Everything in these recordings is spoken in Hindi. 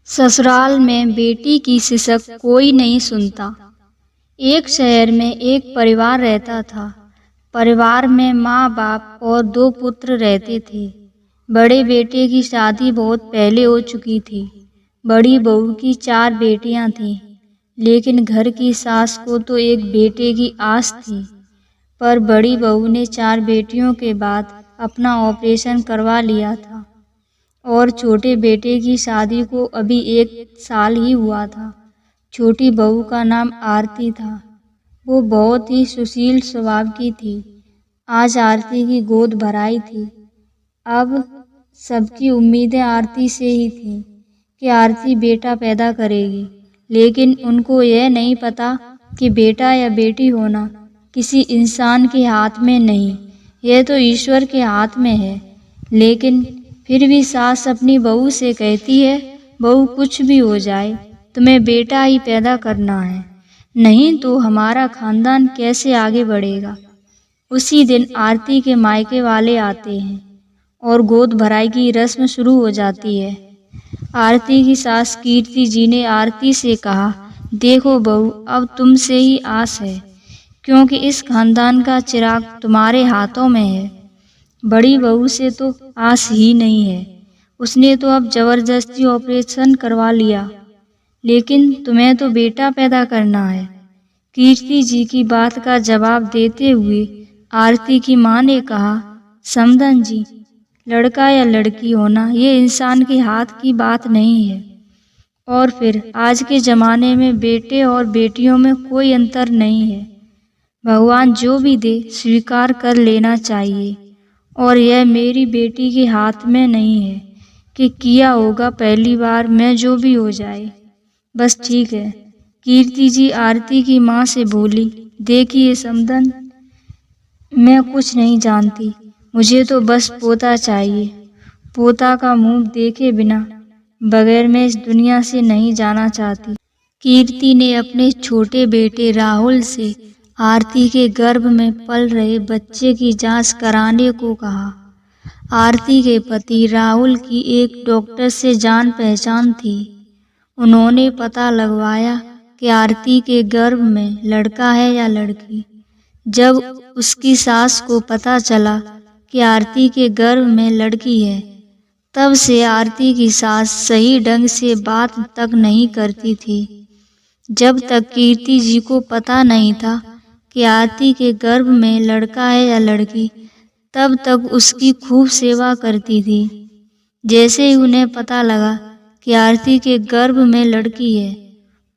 ससुराल में बेटी की सिसक कोई नहीं सुनता। एक शहर में एक परिवार रहता था। परिवार में माँ बाप और 2 पुत्र रहते थे। बड़े बेटे की शादी बहुत पहले हो चुकी थी। बड़ी बहू की 4 बेटियां थीं, लेकिन घर की सास को तो एक बेटे की आस थी। पर बड़ी बहू ने 4 बेटियों के बाद अपना ऑपरेशन करवा लिया था और छोटे बेटे की शादी को अभी 1 साल ही हुआ था। छोटी बहू का नाम आरती था। वो बहुत ही सुशील स्वभाव की थी। आज आरती की गोद भराई थी। अब सबकी उम्मीदें आरती से ही थीं कि आरती बेटा पैदा करेगी, लेकिन उनको यह नहीं पता कि बेटा या बेटी होना किसी इंसान के हाथ में नहीं, यह तो ईश्वर के हाथ में है। लेकिन फिर भी सास अपनी बहू से कहती है, बहू कुछ भी हो जाए, तुम्हें बेटा ही पैदा करना है, नहीं तो हमारा खानदान कैसे आगे बढ़ेगा। उसी दिन आरती के मायके वाले आते हैं और गोद भराई की रस्म शुरू हो जाती है। आरती की सास कीर्ति जी ने आरती से कहा, देखो बहू, अब तुमसे ही आस है, क्योंकि इस खानदान का चिराग तुम्हारे हाथों में है। बड़ी बहू से तो आस ही नहीं है, उसने तो अब जबरदस्ती ऑपरेशन करवा लिया, लेकिन तुम्हें तो बेटा पैदा करना है। कीर्ति जी की बात का जवाब देते हुए आरती की मां ने कहा, समधन जी, लड़का या लड़की होना ये इंसान के हाथ की बात नहीं है। और फिर आज के ज़माने में बेटे और बेटियों में कोई अंतर नहीं है। भगवान जो भी दे स्वीकार कर लेना चाहिए, और यह मेरी बेटी के हाथ में नहीं है कि किया होगा पहली बार में जो भी हो जाए, बस ठीक है। कीर्ति जी आरती की माँ से बोली, देखिए समधन, मैं कुछ नहीं जानती, मुझे तो बस पोता चाहिए। पोता का मुंह देखे बिना बगैर मैं इस दुनिया से नहीं जाना चाहती। कीर्ति ने अपने छोटे बेटे राहुल से आरती के गर्भ में पल रहे बच्चे की जांच कराने को कहा। आरती के पति राहुल की एक डॉक्टर से जान पहचान थी। उन्होंने पता लगवाया कि आरती के गर्भ में लड़का है या लड़की। जब उसकी सास को पता चला कि आरती के गर्भ में लड़की है, तब से आरती की सास सही ढंग से बात तक नहीं करती थी। जब तक कीर्ति जी को पता नहीं था कि आरती के गर्भ में लड़का है या लड़की, तब तक उसकी खूब सेवा करती थी। जैसे ही उन्हें पता लगा कि आरती के गर्भ में लड़की है,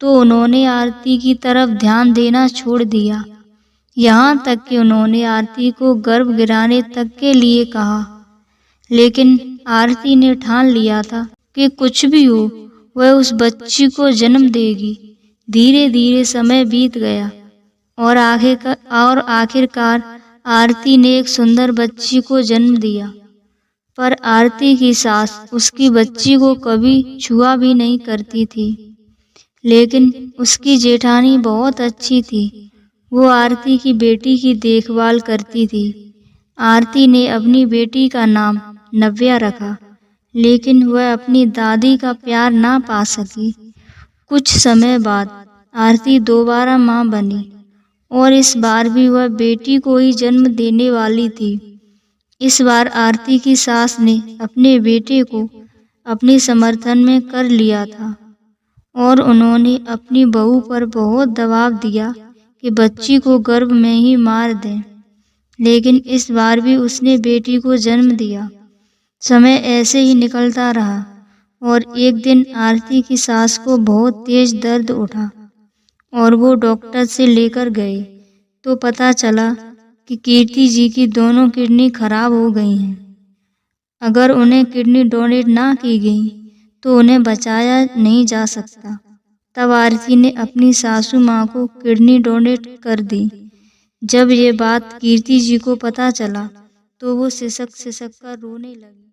तो उन्होंने आरती की तरफ ध्यान देना छोड़ दिया। यहाँ तक कि उन्होंने आरती को गर्भ गिराने तक के लिए कहा। लेकिन आरती ने ठान लिया था कि कुछ भी हो, वह उस बच्ची को जन्म देगी। धीरे धीरे समय बीत गया और आखिरकार आरती ने एक सुंदर बच्ची को जन्म दिया। पर आरती की सास उसकी बच्ची को कभी छुआ भी नहीं करती थी। लेकिन उसकी जेठानी बहुत अच्छी थी। वो आरती की बेटी की देखभाल करती थी। आरती ने अपनी बेटी का नाम नव्या रखा, लेकिन वह अपनी दादी का प्यार ना पा सकी। कुछ समय बाद आरती दोबारा मां बनी, और इस बार भी वह बेटी को ही जन्म देने वाली थी। इस बार आरती की सास ने अपने बेटे को अपने समर्थन में कर लिया था, और उन्होंने अपनी बहू पर बहुत दबाव दिया कि बच्ची को गर्भ में ही मार दें। लेकिन इस बार भी उसने बेटी को जन्म दिया। समय ऐसे ही निकलता रहा, और एक दिन आरती की सास को बहुत तेज दर्द उठा और वो डॉक्टर से लेकर गए, तो पता चला कि कीर्ति जी की दोनों किडनी खराब हो गई हैं। अगर उन्हें किडनी डोनेट ना की गई तो उन्हें बचाया नहीं जा सकता। तब आरती ने अपनी सासू माँ को किडनी डोनेट कर दी। जब ये बात कीर्ति जी को पता चला, तो वो सिसक सिसक कर रोने लगी।